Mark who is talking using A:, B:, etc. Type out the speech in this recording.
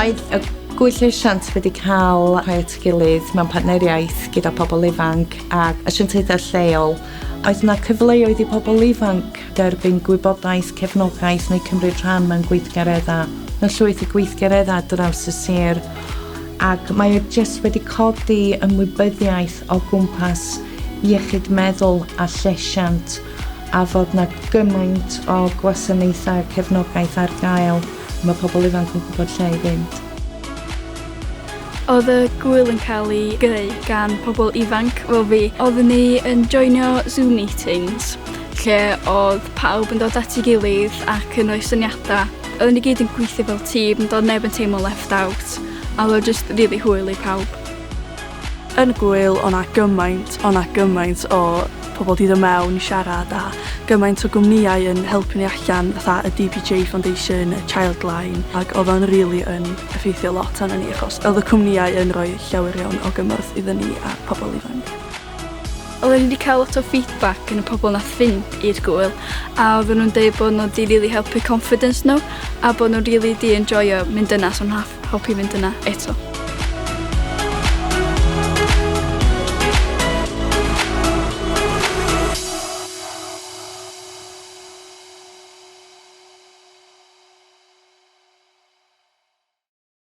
A: Oedd y Gŵyl Llesiant wedi cael rhai at ei gilydd mewn partneriaeth gyda pobl ifanc ac asiantaethau lleol. Oedd yna cyfleoedd i pobl ifanc derbyn gwybodaeth, cefnogaeth neu cymryd rhan mewn gweithgareddau. Mae llwyth o gweithgareddau draws y sir ac mae jyst wedi codi ymwybyddiaeth o gwmpas iechyd meddwl a llesiant a fod yna gymaint o gwasanaethau cefnogaeth ar gael. Mae pobl ifanc yn gwybod lle i fynd.
B: Oedd y Gŵyl yn cael ei greu gan pobl ifanc fel fi. Oedden ni yn joinio Zoom meetings lle oedd pawb yn dod at ei gilydd ac yn rhoi syniadau. Oedden ni gyd yn gweithio fel tîm, doedd neb yn teimlo left out, a oedd just really hwyl i pawb.
C: Yn Gŵyl, o'na gymaint o pobl di ddod mewn i siarad a gymaint o gwmnïau yn helpu ni allan fatha y DPJ Foundation, y Childline ac oedd o'n rili yn effeithio lot arno ni achos oedd y cwmnïau yn rhoi llawer iawn o gymorth iddyn ni a pobl ifanc.
B: Oedden ni wedi cael lot o feedback yn y pobl nath fynd i'r Gŵyl a oedden nhw'n dweud bod nhw wedi really helpu confidence nhw a bod nhw'n really di enjoyo mynd yna, so'n helpu fynd yna eto.